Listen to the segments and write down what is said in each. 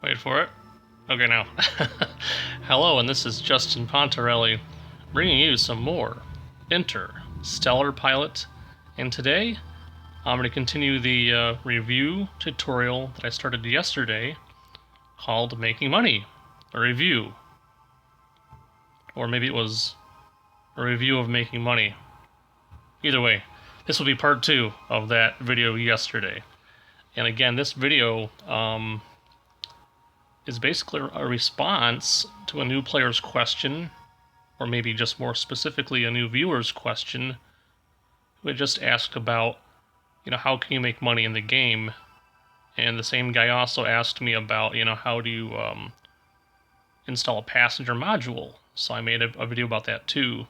Wait for it. Okay, now. Hello, and this is Justin Pontarelli, bringing you some more Interstellar Pilot. And today, I'm going to continue the review tutorial that I started yesterday called Making Money. A review. Or maybe it was a review of making money. Either way, this will be part 2 of that video yesterday. And again, this video is basically a response to a new player's question, or maybe just more specifically a new viewer's question, who had just asked about, how can you make money in the game? And the same guy also asked me about, how do you install a passenger module? So I made a video about that too.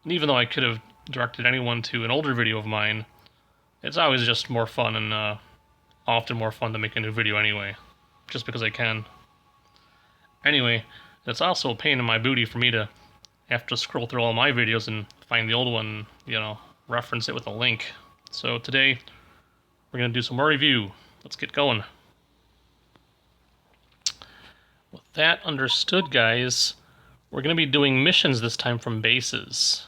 And even though I could have directed anyone to an older video of mine, it's always just more fun and often more fun to make a new video anyway, just because I can. Anyway, it's also a pain in my booty for me to have to scroll through all my videos and find the old one, reference it with a link. So today, we're going to do some more review. Let's get going. With that understood, guys, we're going to be doing missions this time from bases.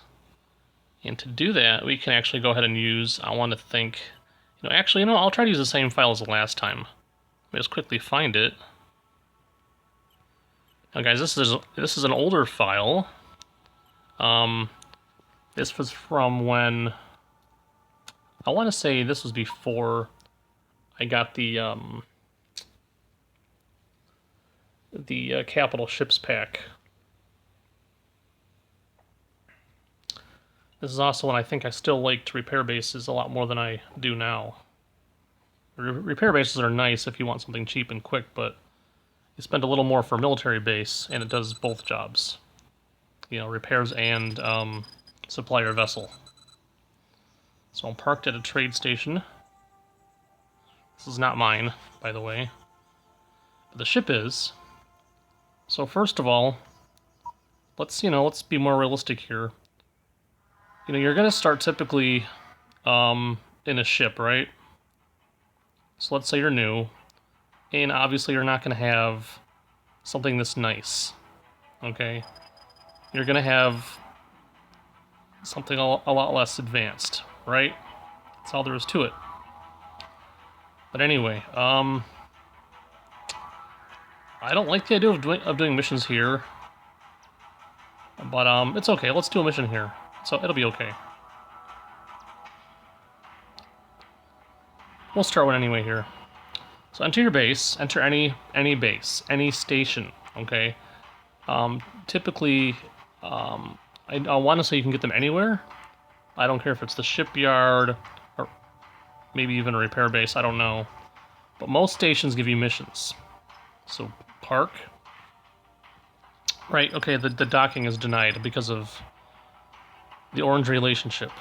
And to do that, we can actually go ahead and use, I'll try to use the same file as the last time. Let me just quickly find it. Now, guys, this is an older file. This was from when, I want to say this was before I got the capital ships pack. This is also when I think I still liked repair bases a lot more than I do now. Repair bases are nice if you want something cheap and quick, but you spend a little more for military base, and it does both jobs. Repairs and supply your vessel. So I'm parked at a trade station. This is not mine, by the way. But the ship is. So first of all, let's be more realistic here. You're gonna start typically in a ship, right? So let's say you're new. And obviously you're not going to have something this nice, okay? You're going to have something a lot less advanced, right? That's all there is to it. But anyway, I don't like the idea of doing missions here. But it's okay, let's do a mission here. So it'll be okay. We'll start one anyway here. So enter your base, enter any base, any station, okay? Typically, I want to say you can get them anywhere. I don't care if it's the shipyard, or maybe even a repair base, I don't know. But most stations give you missions. So, park. Right, okay, the docking is denied because of the orange relationship.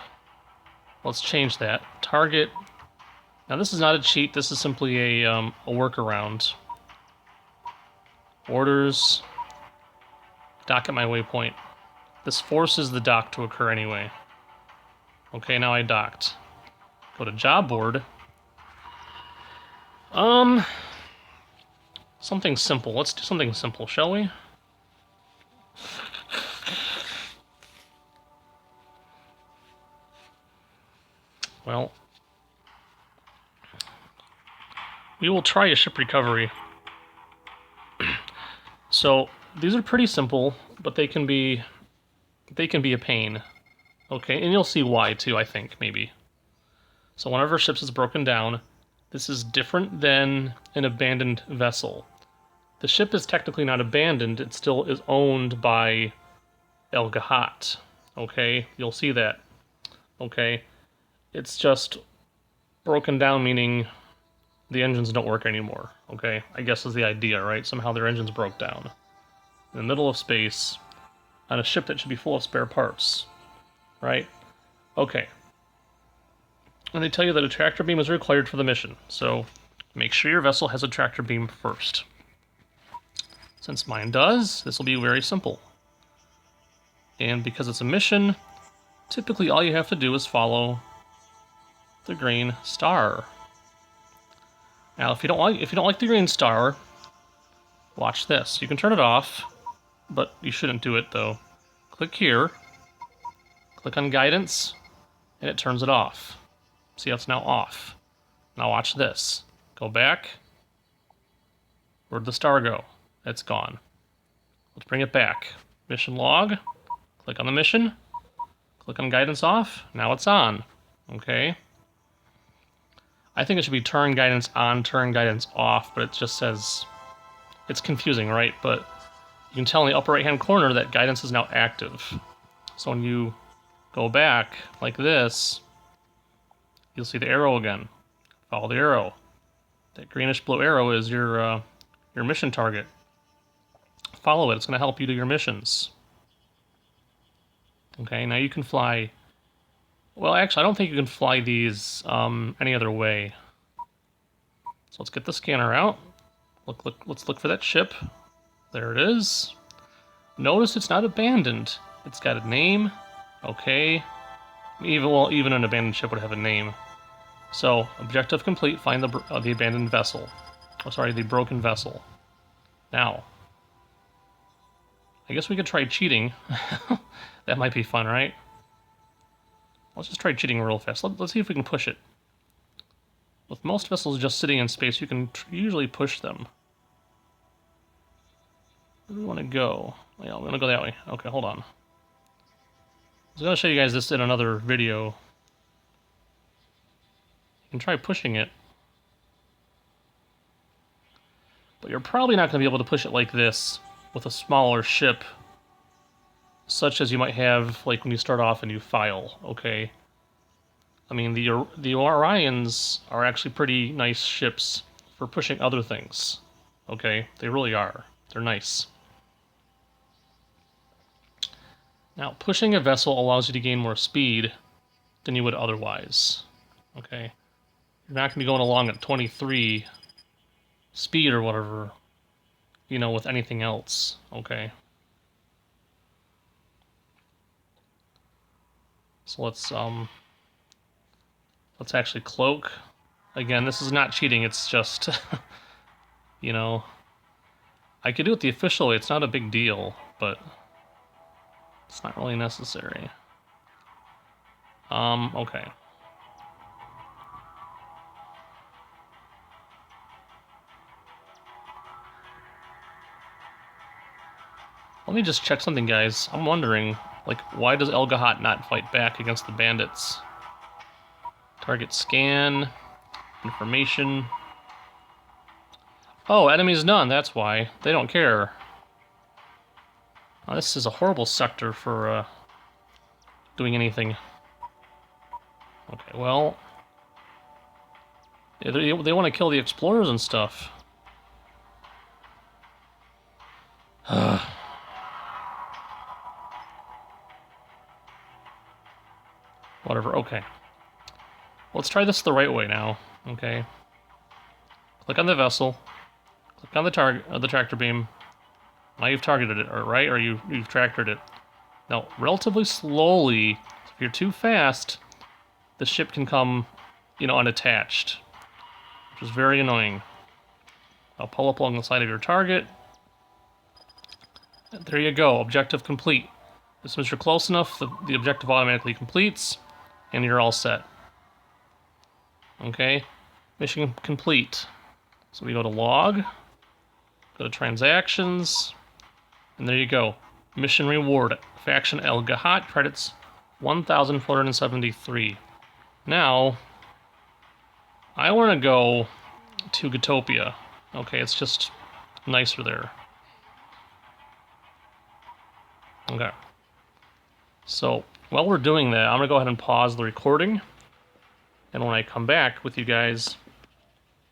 Let's change that. Target. Now this is not a cheat, this is simply a workaround. Orders. Dock at my waypoint. This forces the dock to occur anyway. Okay, now I docked. Go to job board. Something simple. Let's do something simple, shall we? Well, we will try a ship recovery. So these are pretty simple, but they can be a pain. Okay, and you'll see why too, I think, maybe. So one of our ships is broken down. This is different than an abandoned vessel. The ship is technically not abandoned, it still is owned by El Gahat. Okay, you'll see that. Okay, it's just broken down, meaning the engines don't work anymore, okay? I guess is the idea, right? Somehow their engines broke down. In the middle of space, on a ship that should be full of spare parts, right? Okay. And they tell you that a tractor beam is required for the mission, so make sure your vessel has a tractor beam first. Since mine does, this will be very simple. And because it's a mission, typically all you have to do is follow the green star. Now, if you don't like the green star, Watch this. You can turn it off, but you shouldn't do it though. Click here, click on guidance, and it turns it off. See how it's now off. Now watch this. Go back. Where'd the star go? It's gone. Let's bring it back. Mission log. Click on the mission. Click on guidance off. Now it's on. Okay. I think it should be turn guidance on, turn guidance off, but it just says... It's confusing, right? But you can tell in the upper right-hand corner that guidance is now active. So when you go back like this, you'll see the arrow again. Follow the arrow. That greenish blue arrow is your mission target. Follow it. It's going to help you do your missions. Okay, now you can fly... Well, actually, I don't think you can fly these any other way. So let's get the scanner out. Let's look for that ship. There it is. Notice it's not abandoned. It's got a name. Okay. Even an abandoned ship would have a name. So, objective complete. Find the abandoned vessel. Oh, sorry, the broken vessel. Now, I guess we could try cheating. That might be fun, right? Let's just try cheating real fast. Let's see if we can push it. With most vessels just sitting in space, you can usually push them. Where do we want to go? Yeah, we're going to go that way. Okay, hold on. I was going to show you guys this in another video. You can try pushing it. But you're probably not going to be able to push it like this with a smaller ship, such as you might have like when you start off a new file, okay? I mean, the Orions are actually pretty nice ships for pushing other things, okay? They really are. They're nice. Now, pushing a vessel allows you to gain more speed than you would otherwise, okay? You're not going to be going along at 23 speed or whatever, you know, with anything else, okay? So let's actually cloak. Again, this is not cheating, it's just, you know, I could do it the official way, it's not a big deal, but it's not really necessary. Okay. Let me just check something, guys. I'm wondering, like, why does El Gahat not fight back against the bandits? Target scan, information. Oh, enemies none, that's why. They don't care. Oh, this is a horrible sector for doing anything. Okay, well... yeah, they want to kill the explorers and stuff. Whatever, okay. Let's try this the right way now, okay? Click on the vessel. Click on the tractor beam. Now you've targeted it, right? Or you've tractored it. Now, relatively slowly, if you're too fast, the ship can come, you know, unattached, which is very annoying. I'll pull up along the side of your target. And there you go, objective complete. As soon as you're close enough, the objective automatically completes, and you're all set. Okay, mission complete. So we go to log, go to transactions, and there you go. Mission reward, faction El Gahat, credits 1,473. Now, I want to go to Gatopia. Okay, it's just nicer there. Okay. So, while we're doing that, I'm going to go ahead and pause the recording. And when I come back with you guys,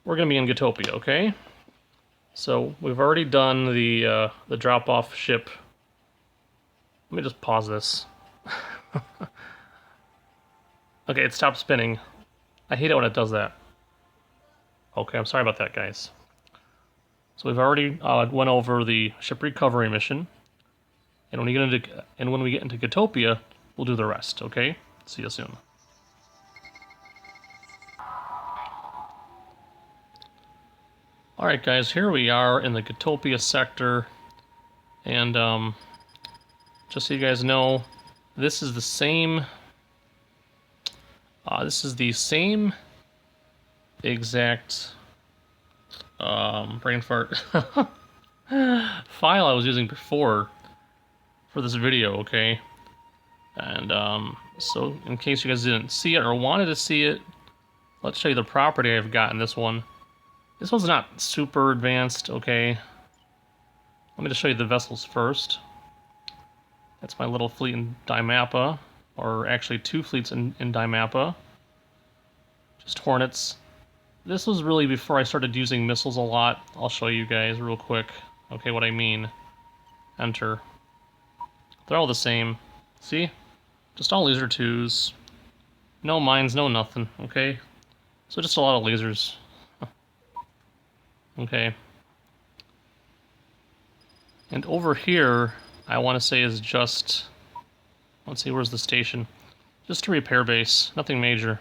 we're going to be in Gatopia, okay? So, we've already done the drop-off ship. Let me just pause this. Okay, it stopped spinning. I hate it when it does that. Okay, I'm sorry about that, guys. So we've already went over the ship recovery mission. And when we get into Gatopia, we'll do the rest, okay? See you soon. Alright guys, here we are in the Gatopia sector, and just so you guys know, this is the same exact brain fart file I was using before for this video, okay? And so in case you guys didn't see it or wanted to see it, let's show you the property I've got in this one. This one's not super advanced, okay? Let me just show you the vessels first. That's my little fleet in Dimappa, or actually 2 fleets in Dimappa. Just Hornets. This was really before I started using missiles a lot. I'll show you guys real quick, okay, what I mean. Enter. They're all the same. See? Just all laser 2s. No mines, no nothing, okay? So just a lot of lasers. Okay. And over here, I want to say is just... Let's see, where's the station? Just a repair base, nothing major.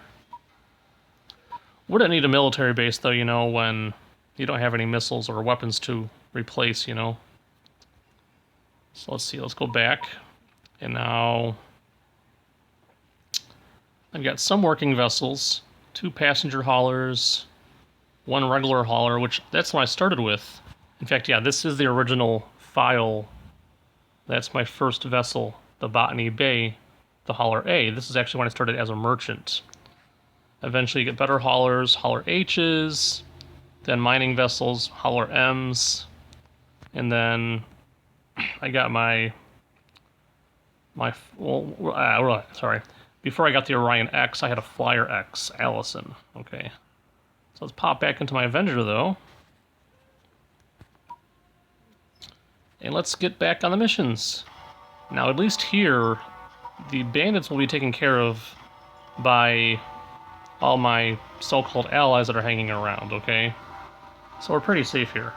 Wouldn't need a military base though, you know, when you don't have any missiles or weapons to replace, you know. So let's see, let's go back. And now... I've got some working vessels, 2 passenger haulers, 1 regular hauler, which that's what I started with. In fact, yeah, this is the original file. That's my first vessel, the Botany Bay, the hauler A. This is actually when I started as a merchant. Eventually you get better haulers, hauler H's, then mining vessels, hauler M's, and then I got sorry. Before I got the Orion X, I had a Flyer X, Allison. Okay. So let's pop back into my Avenger, though. And let's get back on the missions. Now, at least here, the bandits will be taken care of by all my so-called allies that are hanging around, okay? So we're pretty safe here.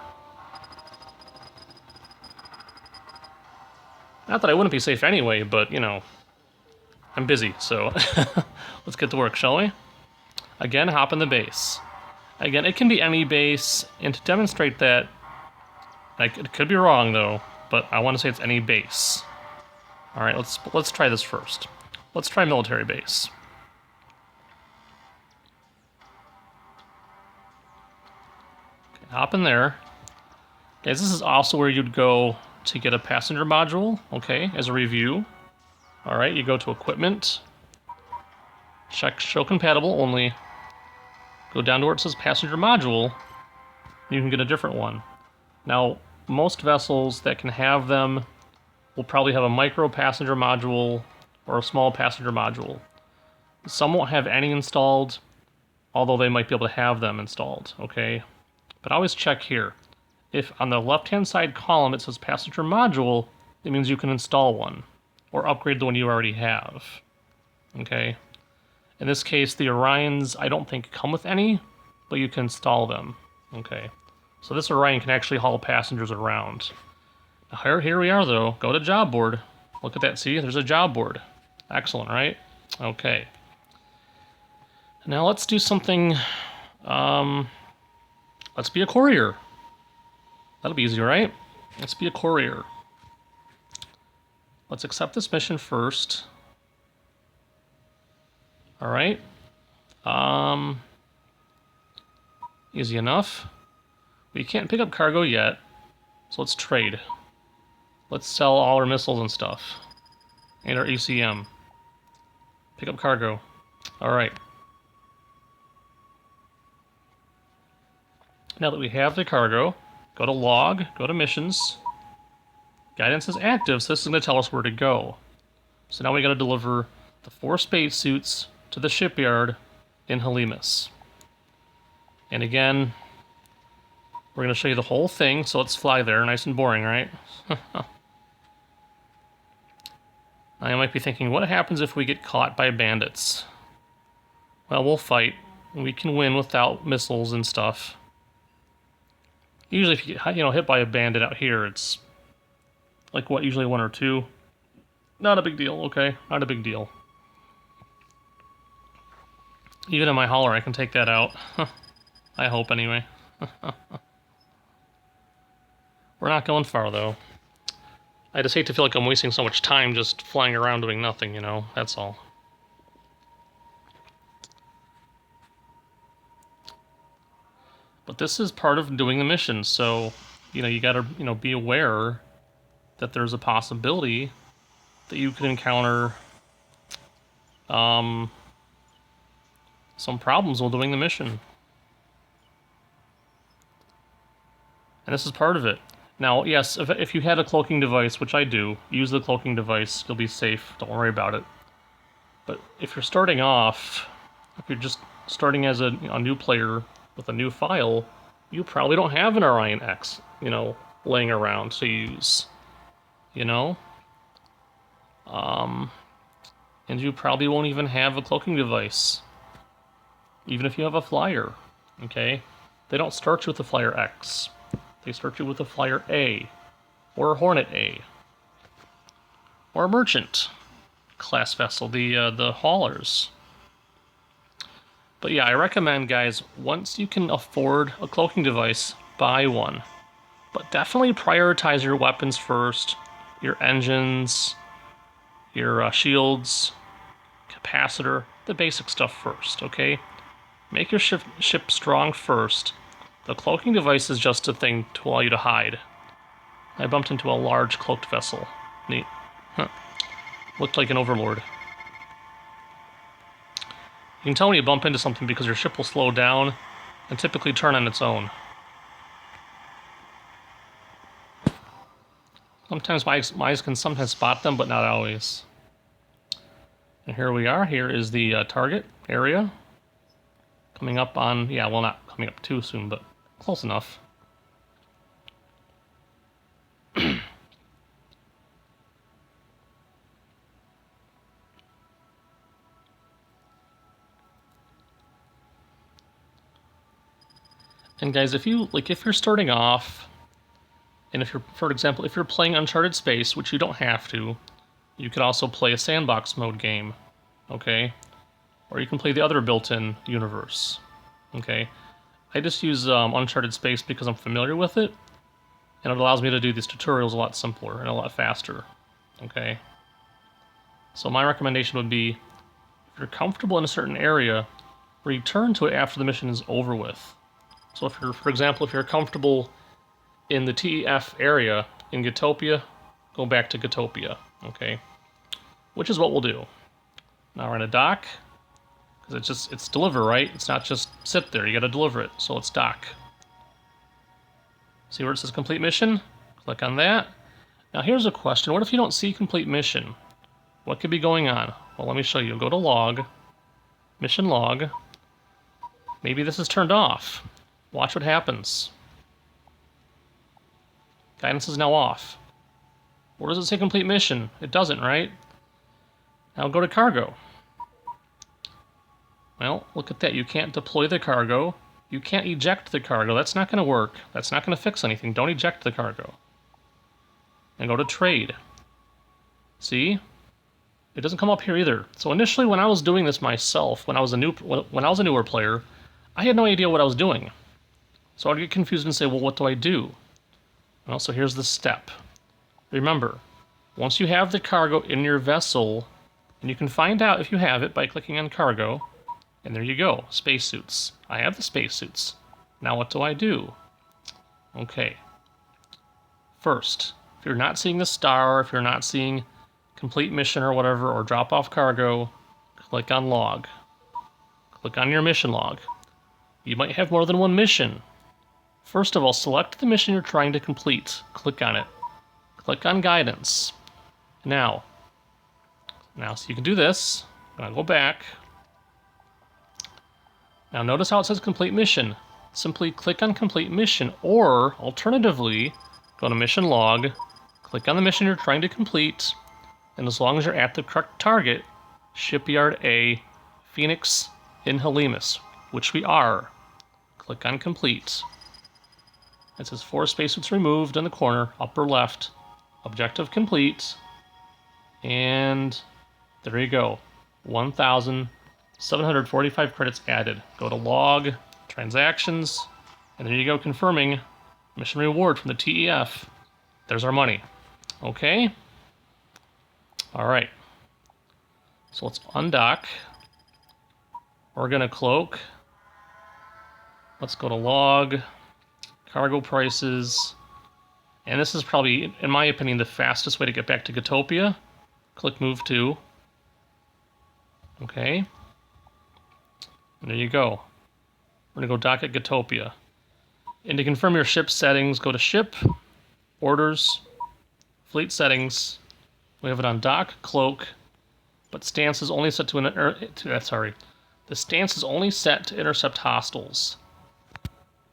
Not that I wouldn't be safe anyway, but, you know, I'm busy, so let's get to work, shall we? Again, hop in the base. Again, it can be any base, and to demonstrate that, it could be wrong though, but I want to say it's any base. All right, let's try this first. Let's try military base. Okay, hop in there. Guys, this is also where you'd go to get a passenger module, okay, as a review. All right, you go to equipment, check show compatible only, go down to where it says passenger module, you can get a different one. Now, most vessels that can have them will probably have a micro passenger module or a small passenger module. Some won't have any installed, although they might be able to have them installed, okay? But always check here. If on the left-hand side column it says passenger module, it means you can install one, or upgrade the one you already have, okay? In this case, the Orions, I don't think come with any, but you can install them, okay? So this Orion can actually haul passengers around. Now here we are though, go to job board. Look at that, see, there's a job board. Excellent, right? Okay. Now let's do something, let's be a courier. That'll be easy, right? Let's be a courier. Let's accept this mission first. All right. Easy enough. We can't pick up cargo yet, so let's trade. Let's sell all our missiles and stuff, and our ECM. Pick up cargo. All right. Now that we have the cargo, go to log, go to missions. Guidance is active, so this is going to tell us where to go. So now we got to deliver the 4 spacesuits to the shipyard in Halimus. And again, we're going to show you the whole thing, so let's fly there. Nice and boring, right? I might be thinking, what happens if we get caught by bandits? Well, we'll fight. We can win without missiles and stuff. Usually if you get, hit by a bandit out here, it's like, what, usually 1 or 2? Not a big deal, okay? Not a big deal. Even in my hauler, I can take that out. I hope, anyway. We're not going far, though. I just hate to feel like I'm wasting so much time just flying around doing nothing, you know? That's all. But this is part of doing the mission, so, you know, you gotta, you know, be aware that there's a possibility that you could encounter some problems while doing the mission. And this is part of it. Now, yes, if you had a cloaking device, which I do, use the cloaking device, you'll be safe, don't worry about it. But if you're starting off, if you're just starting as a new player with a new file, you probably don't have an Orion X, you know, laying around to use, you know? And you probably won't even have a cloaking device, even if you have a flyer, okay? They don't start you with a flyer X. They start you with a flyer A, or a Hornet A, or a Merchant class vessel, the haulers. But yeah, I recommend, guys, once you can afford a cloaking device, buy one. But definitely prioritize your weapons first, your engines, your shields, capacitor, the basic stuff first, okay? Make your ship strong first. The cloaking device is just a thing to allow you to hide. I bumped into a large cloaked vessel. Neat. Huh. Looked like an overlord. You can tell when you bump into something because your ship will slow down and typically turn on its own. Sometimes my eyes can sometimes spot them, but not always. And here we are. Here is the target area. Coming up on, yeah, well, not coming up too soon, but close enough. And guys, if you're starting off, and if you're, for example, if you're playing Uncharted Space, which you don't have to, you could also play a sandbox mode game, okay? Or you can play the other built-in universe, okay? I just use Uncharted Space because I'm familiar with it, and it allows me to do these tutorials a lot simpler and a lot faster, okay? So my recommendation would be, if you're comfortable in a certain area, return to it after the mission is over with. So if you're, for example, if you're comfortable in the TEF area in Gitopia, go back to Gitopia, okay? Which is what we'll do. Now we're gonna dock, because it's deliver, right? It's not just sit there, you gotta deliver it, so let's dock. See where it says complete mission? Click on that. Now here's a question, what if you don't see complete mission? What could be going on? Well, let me show you. Go to log, mission log. Maybe this is turned off. Watch what happens. Guidance is now off. Where does it say complete mission? It doesn't, right? Now go to cargo. Well, look at that. You can't deploy the cargo. You can't eject the cargo. That's not going to work. That's not going to fix anything. Don't eject the cargo. And go to trade. See? It doesn't come up here either. So initially, when I was doing this myself, when I was a newer player, I had no idea what I was doing. So I'd get confused and say, well, what do I do? Well, so here's the step. Remember, once you have the cargo in your vessel, and you can find out if you have it by clicking on cargo, and there you go, spacesuits. I have the spacesuits. Now what do I do? Okay. First, if you're not seeing the star, if you're not seeing complete mission or whatever, or drop off cargo, click on log. Click on your mission log. You might have more than one mission. First of all, select the mission you're trying to complete. Click on it. Click on guidance. Now, so you can do this. I'm gonna go back. Now notice how it says complete mission. Simply click on complete mission, or alternatively, go to mission log, click on the mission you're trying to complete, and as long as you're at the correct target, Shipyard A, Phoenix in Helemus, which we are, click on complete. It says 4 spacesuits removed in the corner, upper left, objective complete, and there you go, 1,745 credits added. Go to log, transactions, and there you go, confirming mission reward from the TEF. There's our money. Okay. All right. So let's undock. We're gonna cloak. Let's go to log, cargo prices. And this is probably, in my opinion, the fastest way to get back to Gotopia. Click move to. Okay. And there you go. We're gonna go dock at Gotopia. And to confirm your ship settings, go to ship, orders, fleet settings. We have it on dock, cloak, but stance is only set to the stance is only set to intercept hostiles.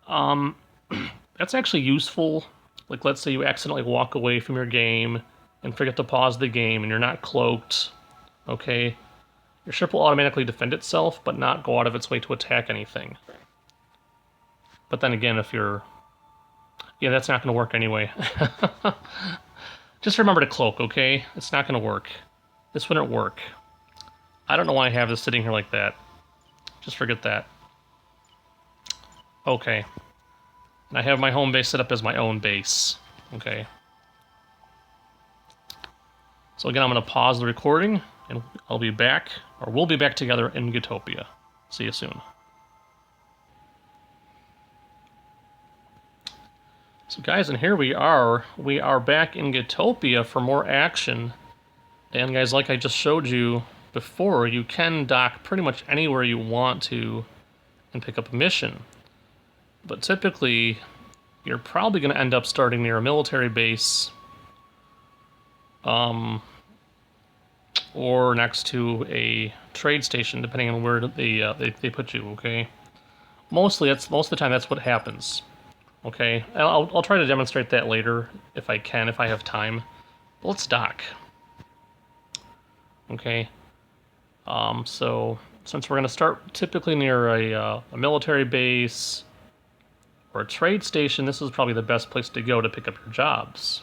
That's actually useful. Like, let's say you accidentally walk away from your game and forget to pause the game and you're not cloaked, okay? Your ship will automatically defend itself, but not go out of its way to attack anything. But then again, if you're... Yeah, that's not going to work anyway. Just remember to cloak, okay? It's not going to work. This wouldn't work. I don't know why I have this sitting here like that. Just forget that. Okay. And I have my home base set up as my own base. Okay. So again, I'm going to pause the recording, and I'll be back, or we'll be back together in Gotopia. See you soon. So guys, and here we are. We are back in Gotopia for more action. And guys, like I just showed you before, you can dock pretty much anywhere you want to and pick up a mission. But typically, you're probably going to end up starting near a military base, or next to a trade station, depending on where they put you. Okay, most of the time that's what happens. Okay, I'll try to demonstrate that later if I can, if I have time. But let's dock. Okay, so since we're going to start typically near a military base or a trade station, this is probably the best place to go to pick up your jobs,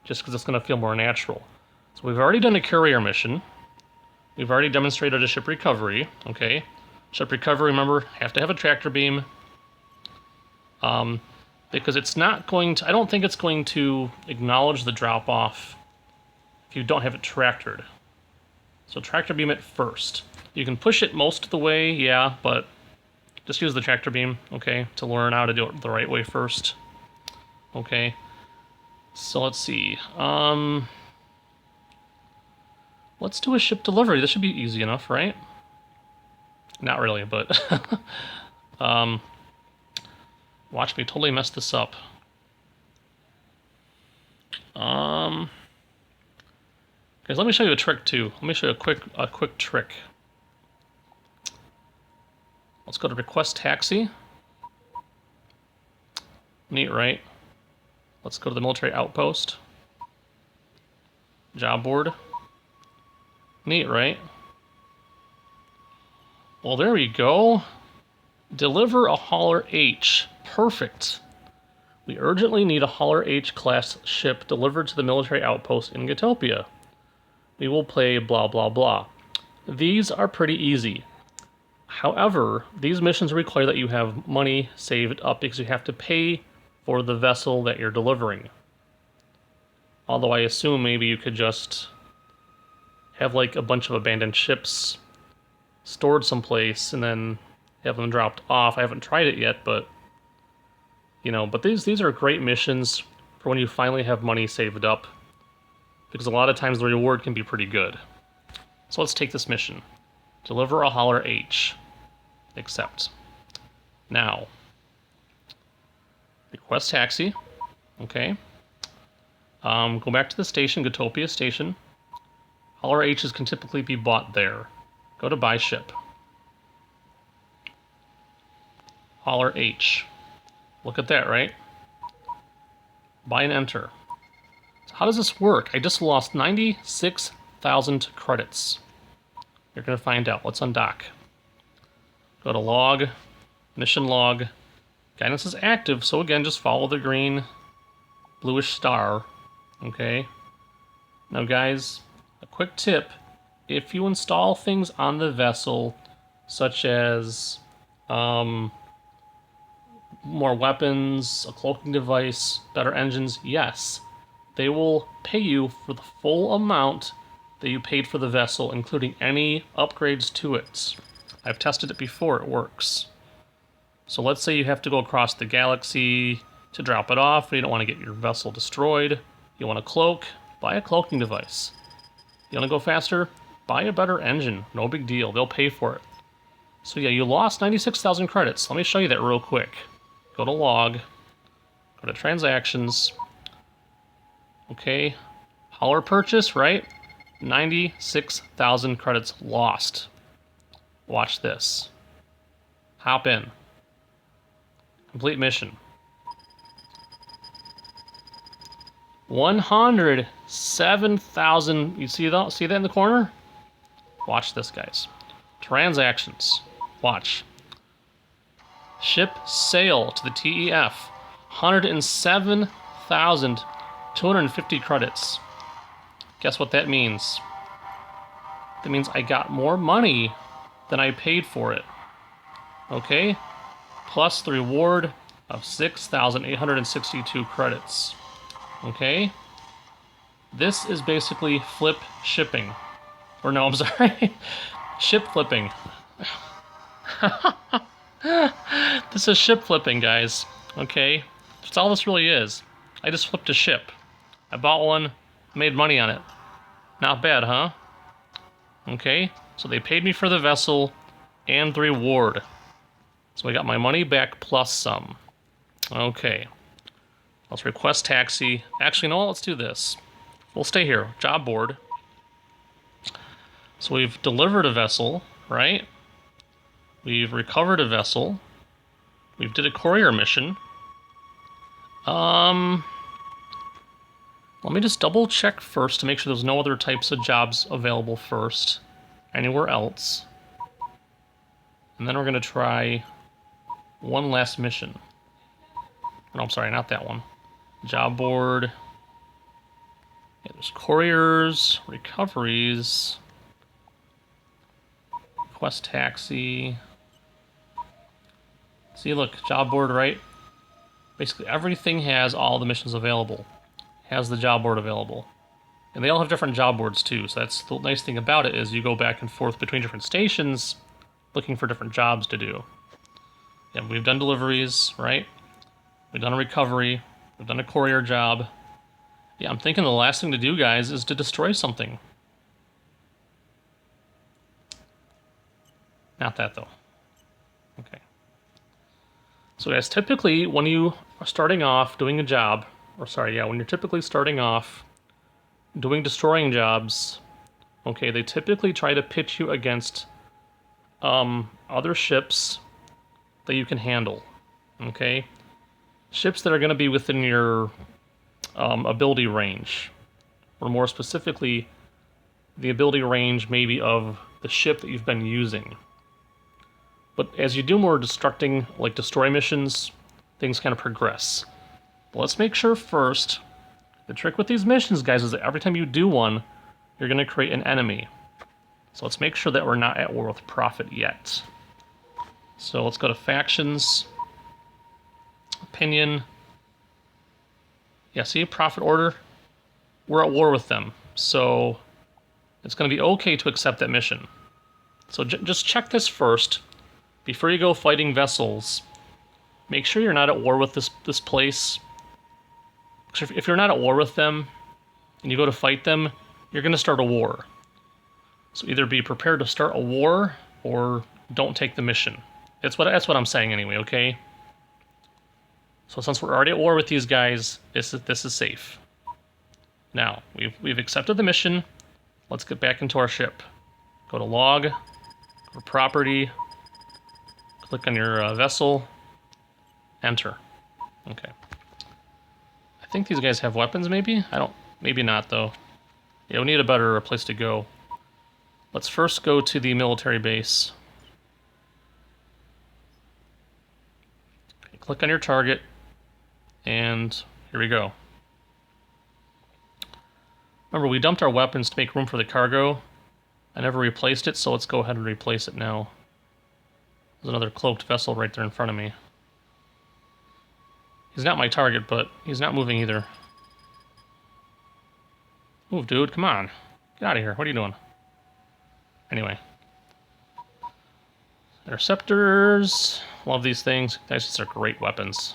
just because it's going to feel more natural. So we've already done a courier mission. We've already demonstrated a ship recovery. Okay, ship recovery, remember, have to have a tractor beam. Because it's not going to, I don't think it's going to acknowledge the drop-off if you don't have it tractored. So tractor beam it first. You can push it most of the way, yeah, but just use the tractor beam, okay, to learn how to do it the right way first. Okay, so let's see. Let's do a ship delivery. This should be easy enough, right? Not really, but watch me totally mess this up. Guys, let me show you a trick too. Let me show you a quick trick. Let's go to request taxi. Neat, right? Let's go to the military outpost. Job board. Neat, right? Well, there we go. Deliver a Hauler H. Perfect. We urgently need a Hauler H class ship delivered to the military outpost in Gotopia. We will play blah blah blah. These are pretty easy. However, these missions require that you have money saved up because you have to pay for the vessel that you're delivering. Although I assume maybe you could just have like a bunch of abandoned ships stored someplace and then have them dropped off. I haven't tried it yet, but you know, but these are great missions for when you finally have money saved up, because a lot of times the reward can be pretty good. So let's take this mission. Deliver a Hauler H. Accept. Now, request taxi. Okay. Go back to the station, Gotopia station. Hauler H's can typically be bought there. Go to buy ship. Hauler H. Look at that, right? Buy and enter. So how does this work? I just lost 96,000 credits. You're going to find out. Let's undock. Go to log, mission log. Guidance is active, so again, just follow the green, bluish star. Okay. Now, guys, a quick tip. If you install things on the vessel, such as more weapons, a cloaking device, better engines, yes. They will pay you for the full amount that you paid for the vessel, including any upgrades to it. I've tested it before, it works. So let's say you have to go across the galaxy to drop it off, you don't want to get your vessel destroyed, you want to cloak, buy a cloaking device. You want to go faster? Buy a better engine, no big deal, they'll pay for it. So yeah, you lost 96,000 credits. Let me show you that real quick. Go to log, go to transactions. Okay, hauler purchase, right? 96,000 credits lost. Watch this. Hop in. Complete mission. 107,000. You see that? See that in the corner? Watch this, guys. Transactions. Watch. Ship sail to the TEF. 107,250 credits. Guess what that means? That means I got more money than I paid for it. Okay? Plus the reward of 6,862 credits. Okay? This is basically flip shipping. Or no, I'm sorry. Ship flipping. This is ship flipping, guys. Okay? That's all this really is. I just flipped a ship. I bought one, made money on it. Not bad, huh? Okay? So they paid me for the vessel and the reward. So I got my money back plus some. Okay. Let's request taxi. Actually, no, let's do this. We'll stay here. Job board. So we've delivered a vessel, right? We've recovered a vessel. We've did a courier mission. Let me just double check first to make sure there's no other types of jobs available first. Anywhere else. And then we're going to try one last mission. No, I'm sorry, not that one. Job board. Yeah, there's couriers, recoveries, request taxi. See, look, job board, right? Basically, everything has all the missions available. Has the job board available. And they all have different job boards too, so that's the nice thing about it is you go back and forth between different stations looking for different jobs to do. Yeah, we've done deliveries, right? We've done a recovery. We've done a courier job. Yeah, I'm thinking the last thing to do, guys, is to destroy something. Not that, though. Okay. So, guys, typically when you are starting off doing a job, or sorry, yeah, when you're typically starting off doing destroying jobs, okay, they typically try to pitch you against other ships that you can handle, okay? Ships that are going to be within your ability range, or more specifically, the ability range maybe of the ship that you've been using. But as you do more destructing, like destroy missions, things kind of progress. But let's make sure first, the trick with these missions, guys, is that every time you do one, you're going to create an enemy. So let's make sure that we're not at war with Prophet yet. So let's go to factions, opinion. Yeah, see, Prophet order, we're at war with them. So it's going to be okay to accept that mission. So just check this first. Before you go fighting vessels, make sure you're not at war with this place. If you're not at war with them, and you go to fight them, you're going to start a war. So either be prepared to start a war, or don't take the mission. That's what I'm saying anyway, okay? So since we're already at war with these guys, this is safe. Now, we've accepted the mission. Let's get back into our ship. Go to log, go to property, click on your vessel, enter. Okay. I think these guys have weapons, maybe? Maybe not, though. Yeah, we need a better place to go. Let's first go to the military base. Okay, click on your target, and here we go. Remember, we dumped our weapons to make room for the cargo. I never replaced it, so let's go ahead and replace it now. There's another cloaked vessel right there in front of me. He's not my target, but he's not moving either. Move, dude. Come on. Get out of here. What are you doing? Anyway. Interceptors. Love these things. These are great weapons.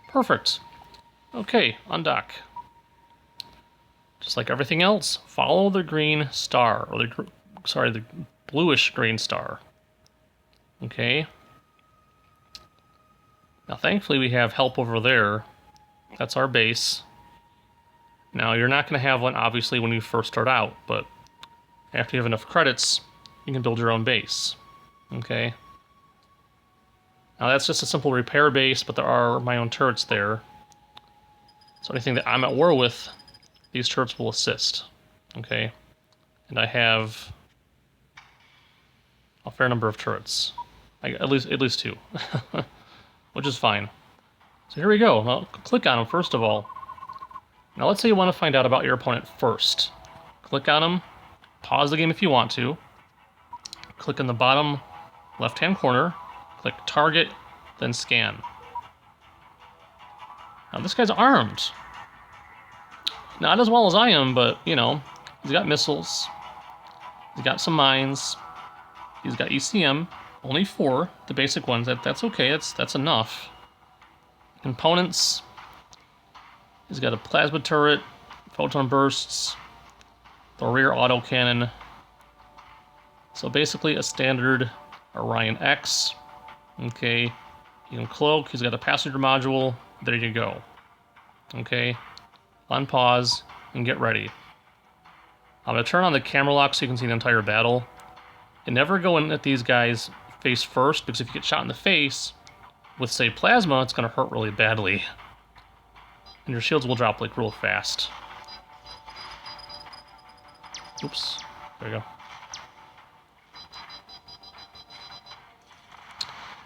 Perfect. Okay, undock. Just like everything else, follow the green star, or the bluish green star. Okay. Now, thankfully, we have help over there. That's our base. Now, you're not going to have one, obviously, when you first start out, but after you have enough credits, you can build your own base. Okay. Now, that's just a simple repair base, but there are my own turrets there. So anything that I'm at war with, these turrets will assist. Okay. And I have a fair number of turrets. At least 2. Which is fine. So here we go. Now, click on them first of all. Now let's say you want to find out about your opponent first. Click on them. Pause the game if you want to. Click in the bottom left-hand corner. Click target, then scan. Now this guy's armed. Not as well as I am, but, you know, he's got missiles. He's got some mines. He's got ECM. Only 4, the basic ones. That's okay. That's enough. Components. He's got a plasma turret, photon bursts, the rear autocannon. So basically a standard Orion X. Okay. You can cloak. He's got a passenger module. There you go. Okay. Unpause and get ready. I'm going to turn on the camera lock so you can see the entire battle. And never go in at these guys face first, because if you get shot in the face with, say, plasma, it's going to hurt really badly. And your shields will drop, like, real fast. Oops. There we go.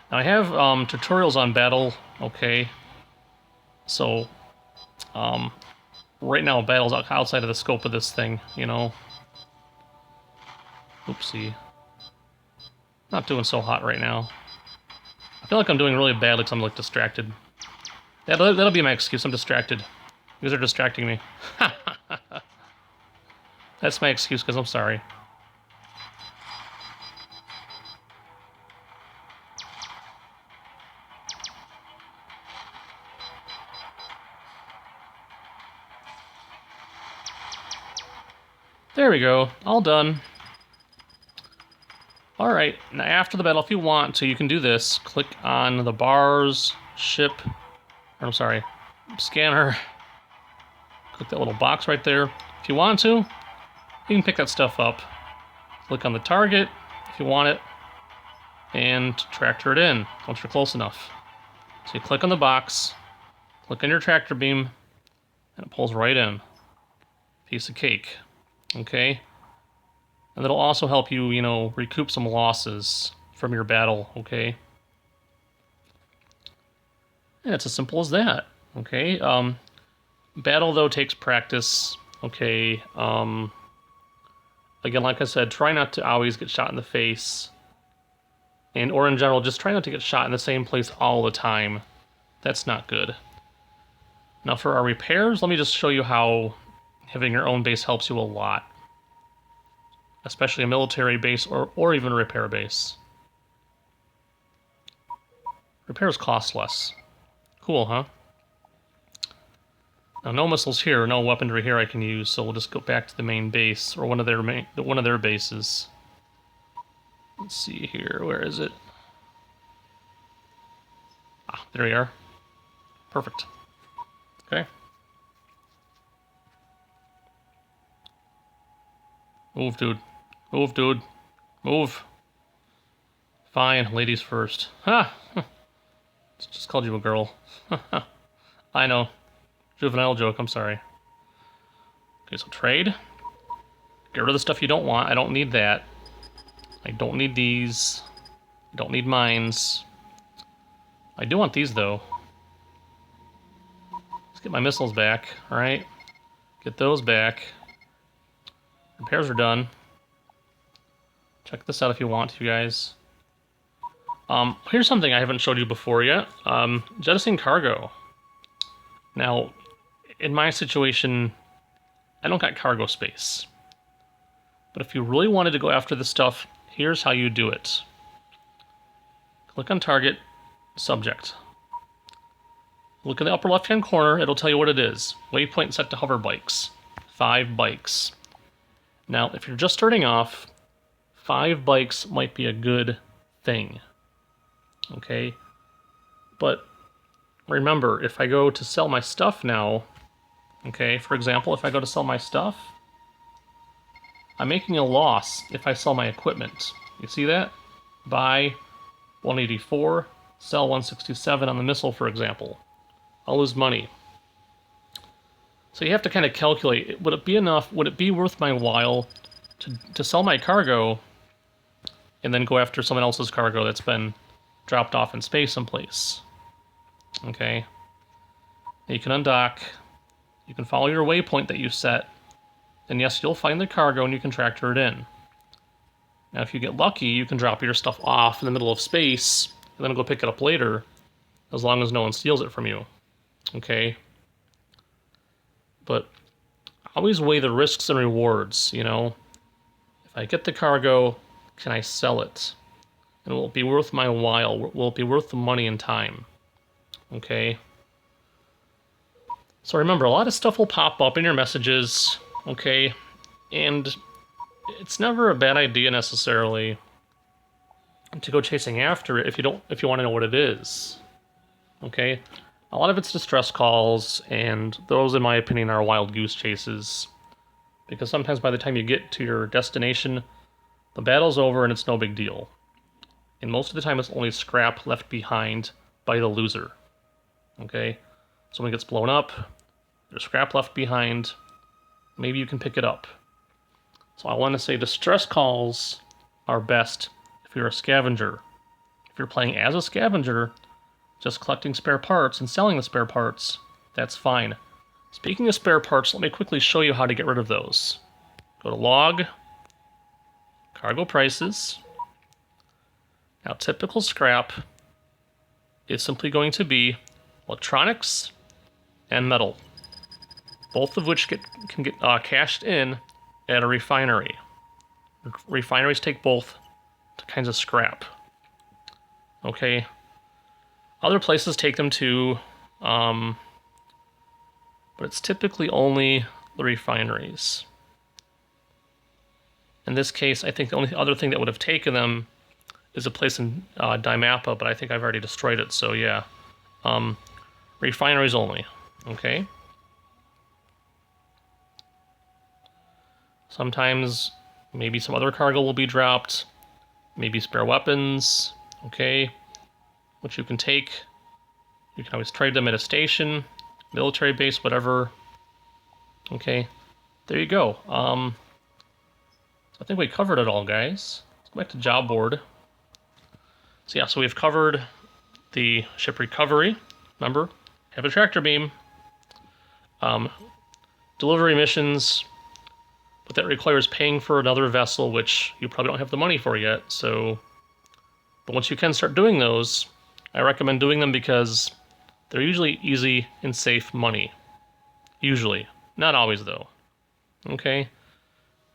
Now, I have tutorials on battle, okay? So, right now, battle's outside of the scope of this thing, you know? Oopsie. Not doing so hot right now. I feel like I'm doing really badly because I'm, like, distracted. Yeah, that'll be my excuse. I'm distracted. You guys are distracting me. That's my excuse, because I'm sorry. There we go. All done. Alright, now after the battle, if you want to, you can do this. Click on the bars, ship, or I'm sorry, scanner. Click that little box right there. If you want to, you can pick that stuff up. Click on the target if you want it, and tractor it in once you're close enough. So you click on the box, click on your tractor beam, and it pulls right in. Piece of cake. Okay? And that'll also help you, you know, recoup some losses from your battle, okay? And it's as simple as that, okay? Battle, though, takes practice, okay? Again, like I said, try not to always get shot in the face. Or in general, just try not to get shot in the same place all the time. That's not good. Now for our repairs, let me just show you how having your own base helps you a lot. Especially a military base or even a repair base. Repairs cost less. Cool, huh? Now, no missiles here, no weaponry here I can use, so we'll just go back to the main base, or one of their bases. Let's see here, where is it? Ah, there we are. Perfect. Okay. Move, dude. Move, dude. Move. Fine, ladies first. Ha! Just called you a girl. I know. Juvenile joke, I'm sorry. Okay, so trade. Get rid of the stuff you don't want. I don't need that. I don't need these. I don't need mines. I do want these, though. Let's get my missiles back, alright? Get those back. Repairs are done. Check this out if you want to, guys. Here's something I haven't showed you before yet. Jettisoning cargo. Now, in my situation, I don't got cargo space. But if you really wanted to go after this stuff, here's how you do it. Click on target, subject. Look in the upper left-hand corner, it'll tell you what it is. Waypoint set to hover bikes. 5 bikes. Now, if you're just starting off, 5 bikes might be a good thing. Okay? But remember, if I go to sell my stuff now, okay, for example, if I go to sell my stuff, I'm making a loss if I sell my equipment. You see that? Buy 184, sell 167 on the missile, for example. I'll lose money. So you have to kind of calculate, would it be enough, would it be worth my while to sell my cargo and then go after someone else's cargo that's been dropped off in space someplace? Okay. You can undock, you can follow your waypoint that you set, and yes, you'll find the cargo and you can tractor it in. Now if you get lucky, you can drop your stuff off in the middle of space and then go pick it up later, as long as no one steals it from you. Okay? But always weigh the risks and rewards, you know? If I get the cargo, can I sell it? And will it be worth my while? Will it be worth the money and time? Okay? So remember, a lot of stuff will pop up in your messages, okay? And it's never a bad idea necessarily to go chasing after it if you want to know what it is. Okay? A lot of it's distress calls, and those, in my opinion, are wild goose chases. Because sometimes by the time you get to your destination, the battle's over and it's no big deal. And most of the time it's only scrap left behind by the loser. Okay? Someone gets blown up, there's scrap left behind, maybe you can pick it up. So I want to say distress calls are best if you're a scavenger. If you're playing as a scavenger, just collecting spare parts and selling the spare parts, that's fine. Speaking of spare parts, let me quickly show you how to get rid of those. Go to log, cargo prices. Now typical scrap is simply going to be electronics and metal, both of which can get cashed in at a refinery. Refineries take both kinds of scrap. Okay. Other places take them too, but it's typically only the refineries. In this case, I think the only other thing that would have taken them is a place in Dimapa, but I think I've already destroyed it, so yeah. Refineries only, okay? Sometimes maybe some other cargo will be dropped, maybe spare weapons, okay, which you can take. You can always trade them at a station, military base, whatever. Okay, there you go. I think we covered it all, guys. Let's go back to job board. So yeah, so we've covered the ship recovery. Remember, have a tractor beam. Delivery missions, but that requires paying for another vessel, which you probably don't have the money for yet. So, but once you can start doing those, I recommend doing them because they're usually easy and safe money. Usually. Not always, though. Okay?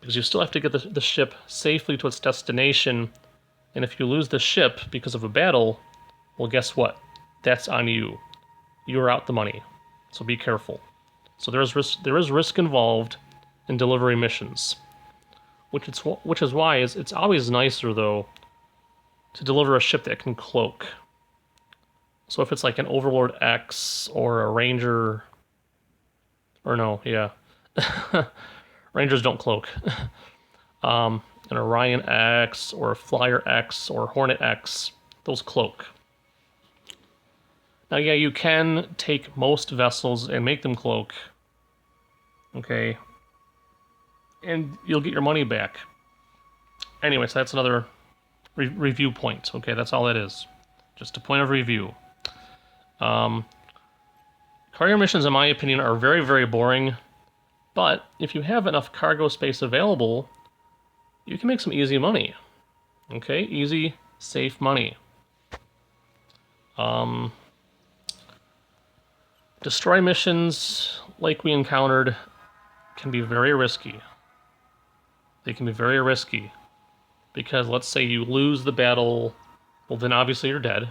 Because you still have to get the ship safely to its destination, and if you lose the ship because of a battle, well, guess what? That's on you. You're out the money. So be careful. So there is risk involved in delivery missions, which is why it's always nicer, though, to deliver a ship that can cloak. So if it's like an Overlord X or a Ranger, or no, yeah, Rangers don't cloak. An Orion X or a Flyer X or Hornet X, those cloak. Now, yeah, you can take most vessels and make them cloak, okay, and you'll get your money back. Anyway, so that's another review point, okay, that's all that is. Just a point of review. Carrier missions, in my opinion, are very, very boring, but if you have enough cargo space available, you can make some easy money. Okay, easy, safe money. Destroy missions like we encountered can be very risky. They can be very risky because let's say you lose the battle, well then obviously you're dead,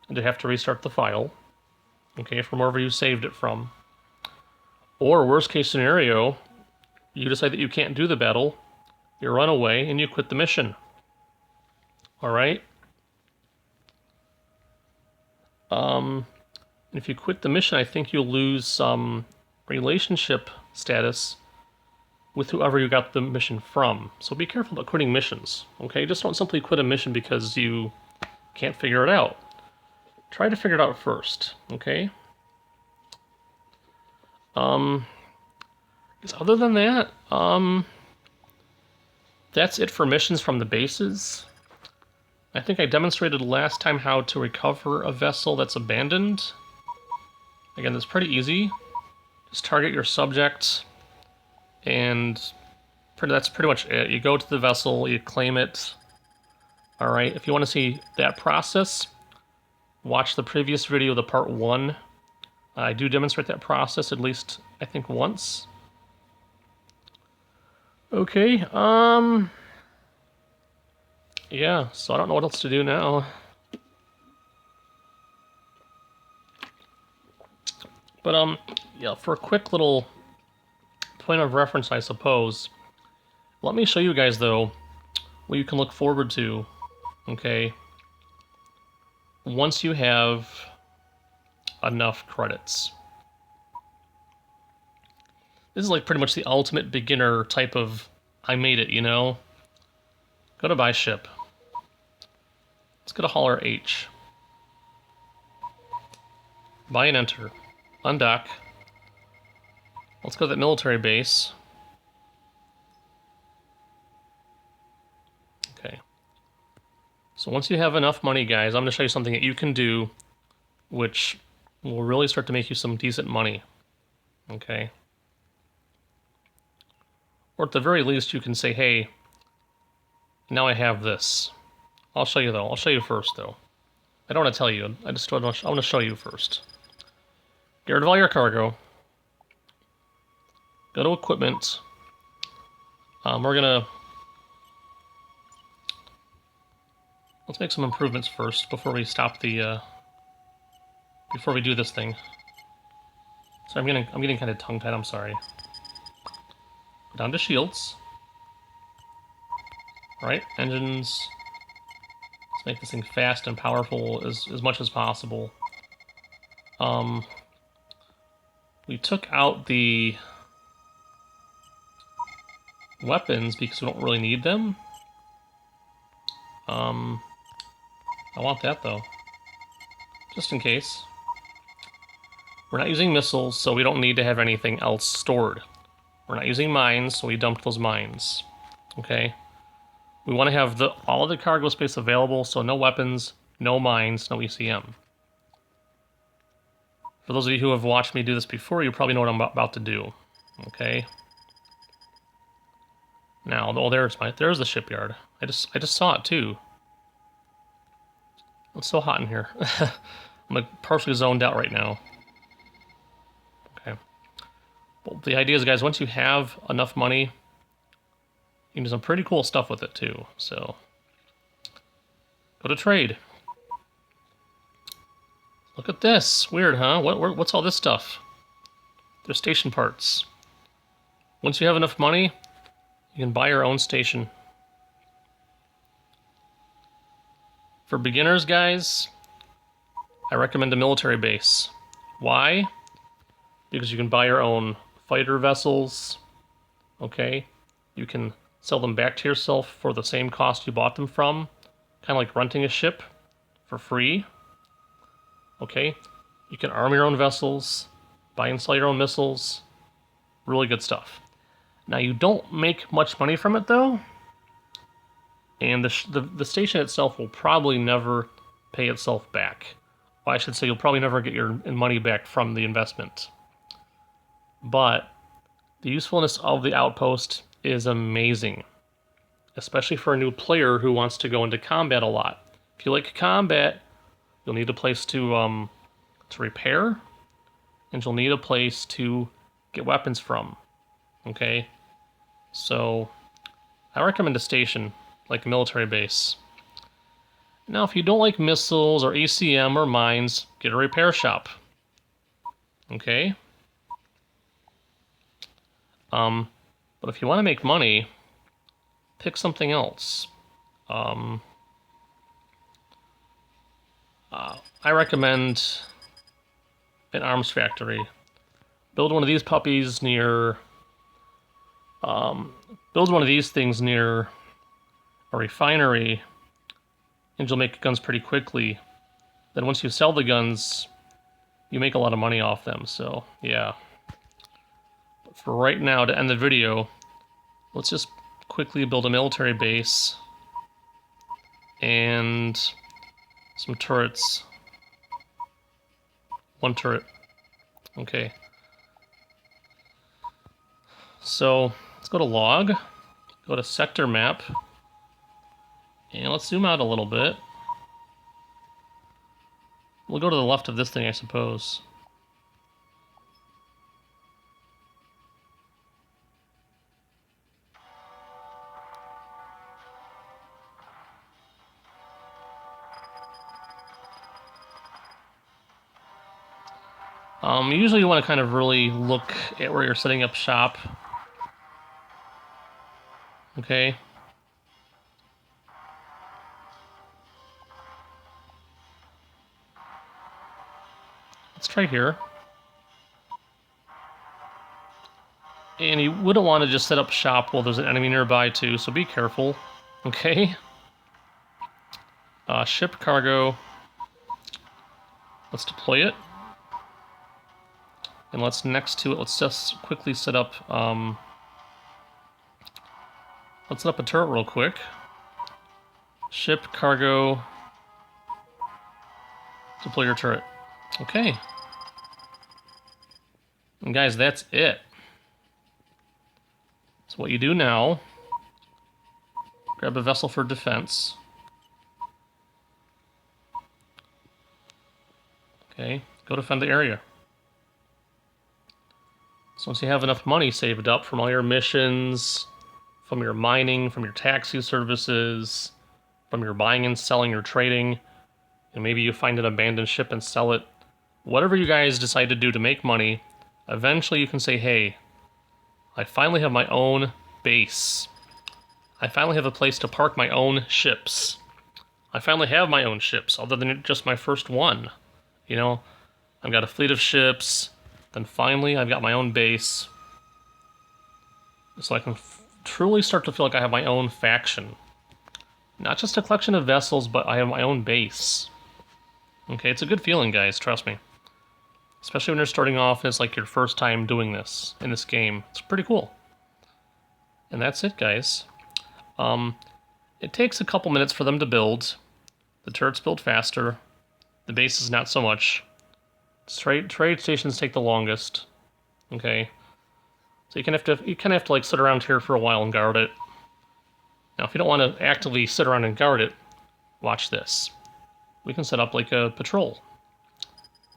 and you have to restart the file, okay, from wherever you saved it from. Or worst case scenario, you decide that you can't do the battle, you run away, and you quit the mission. Alright? If you quit the mission, I think you'll lose some relationship status with whoever you got the mission from. So be careful about quitting missions, okay? Just don't simply quit a mission because you can't figure it out. Try to figure it out first, okay? Other than that, that's it for missions from the bases. I think I demonstrated last time how to recover a vessel that's abandoned. Again, that's pretty easy. Just target your subject, and that's pretty much it. You go to the vessel, you claim it. Alright, if you want to see that process, watch the previous video, the part 1. I do demonstrate that process at least, I think, once. Okay, yeah, so I don't know what else to do now. But, yeah, for a quick little point of reference, I suppose, let me show you guys, though, what you can look forward to, okay, once you have enough credits. This is like pretty much the ultimate beginner type of, I made it, you know? Go to buy ship. Let's go to hauler H. Buy and enter. Undock. Let's go to that military base. Okay. So once you have enough money, guys, I'm going to show you something that you can do which will really start to make you some decent money. Okay. Or at the very least, you can say, hey, now I have this. I'll show you, though. I'll show you first, though. I don't want to tell you. I want to show you first. Get rid of all your cargo. Go to equipment. We're gonna... Let's make some improvements first before we stop the... before we do this thing. So I'm getting kind of tongue-tied, I'm sorry. Go down to shields. Right, engines. Let's make this thing fast and powerful as much as possible. We took out the weapons because we don't really need them. I want that though, just in case. We're not using missiles, so we don't need to have anything else stored. We're not using mines, so we dumped those mines. Okay? We want to have all of the cargo space available, so no weapons, no mines, no ECM. For those of you who have watched me do this before, you probably know what I'm about to do. Okay? Now, oh, there's the shipyard. I just saw it too. It's so hot in here. I'm like partially zoned out right now. Okay. Well, the idea is, guys, once you have enough money, you can do some pretty cool stuff with it too. So, go to trade. Look at this. Weird, huh? What's all this stuff? They're station parts. Once you have enough money, you can buy your own station. For beginners, guys, I recommend a military base. Why? Because you can buy your own fighter vessels, okay? You can sell them back to yourself for the same cost you bought them from, kind of like renting a ship for free, okay? You can arm your own vessels, buy and sell your own missiles, really good stuff. Now, you don't make much money from it, though, and the station itself will probably never pay itself back. Well, I should say you'll probably never get your money back from the investment. But the usefulness of the Outpost is amazing, especially for a new player who wants to go into combat a lot. If you like combat, You'll need a place to repair, and you'll need a place to get weapons from. Okay? So, I recommend a station, like a military base. Now, if you don't like missiles or ACM or mines, get a repair shop. Okay? But if you want to make money, pick something else. I recommend an arms factory. Build one of these puppies near... build one of these things near a refinery, and you'll make guns pretty quickly. Then once you sell the guns, you make a lot of money off them, so yeah. But for right now, to end the video, let's just quickly build a military base and some turrets. One turret. Okay. So let's go to log, go to sector map, and let's zoom out a little bit. We'll go to the left of this thing, I suppose. Usually you want to kind of really look at where you're setting up shop. Okay. Let's try here. And you wouldn't want to just set up shop while there's an enemy nearby too, so be careful. Okay. Ship cargo. Let's deploy it. And let's next to it, let's just quickly set up, let's set up a turret real quick. Ship, cargo, deploy your turret. Okay. And guys, that's it. So what you do now, grab a vessel for defense. Okay, go defend the area. So once you have enough money saved up from all your missions, from your mining, from your taxi services, from your buying and selling or trading, and maybe you find an abandoned ship and sell it, whatever you guys decide to do to make money, eventually you can say, hey, I finally have my own base. I finally have a place to park my own ships. I finally have my own ships, other than just my first one. You know, I've got a fleet of ships. Then finally, I've got my own base. So I can truly start to feel like I have my own faction. Not just a collection of vessels, but I have my own base. Okay, it's a good feeling, guys, trust me. Especially when you're starting off as like your first time doing this in this game. It's pretty cool. And that's it, guys. It takes a couple minutes for them to build. The turrets build faster. The base is not so much. Trade stations take the longest. Okay. So you kind of have to like sit around here for a while and guard it. Now if you don't want to actively sit around and guard it, watch this. We can set up like a patrol.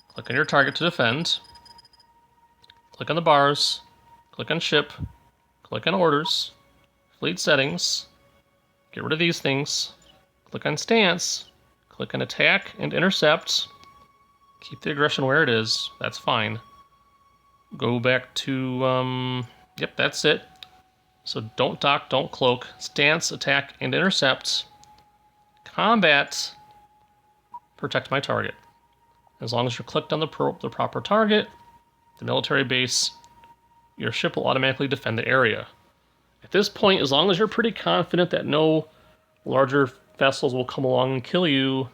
Click on your target to defend. Click on the bars. Click on ship. Click on orders. Fleet settings. Get rid of these things. Click on stance. Click on attack and intercept. Keep the aggression where it is. That's fine. Go back to, yep, that's it. So don't dock, don't cloak. Stance, attack, and intercept. Combat. Protect my target. As long as you're clicked on the proper target, the military base, your ship will automatically defend the area. At this point, as long as you're pretty confident that no larger vessels will come along and kill you,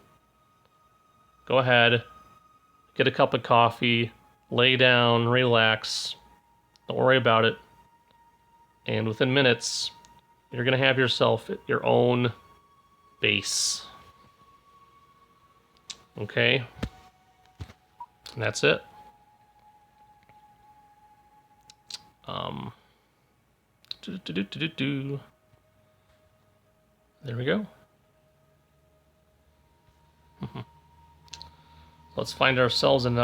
go ahead. Get a cup of coffee, lay down, relax, don't worry about it. And within minutes, you're going to have yourself your own base. Okay? And that's it. There we go. Let's find ourselves in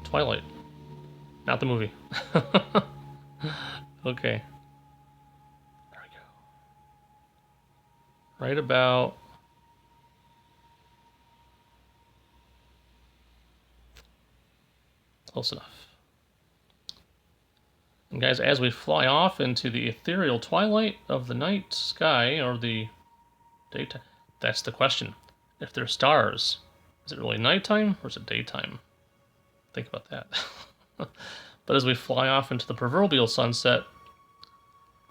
Twilight. Not the movie. Okay. There we go. Right about... Close enough. And guys, as we fly off into the ethereal twilight of the night sky, or the daytime, that's the question. If they're stars, is it really nighttime or is it daytime? Think about that. But as we fly off into the proverbial sunset,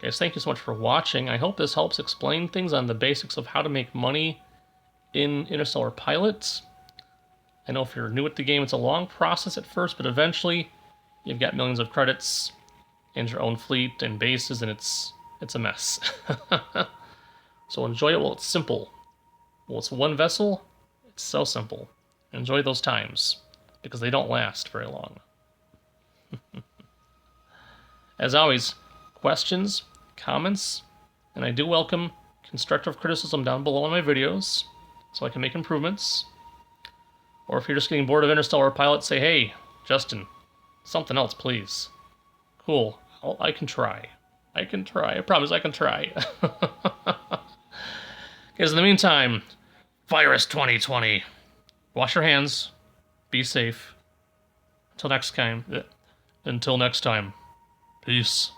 guys, thank you so much for watching. I hope this helps explain things on the basics of how to make money in Interstellar Pilots. I know if you're new at the game, it's a long process at first, but eventually you've got millions of credits and your own fleet and bases, and it's a mess. So enjoy it while it's simple. Well, it's one vessel, it's so simple. Enjoy those times, because they don't last very long. As always, questions, comments, and I do welcome constructive criticism down below on my videos, so I can make improvements. Or if you're just getting bored of Interstellar Pilot, say, hey, Justin, something else, please. Cool. I can try. I can try. I promise I can try. Guys, in the meantime, Virus 2020. Wash your hands. Be safe. Until next time. Peace.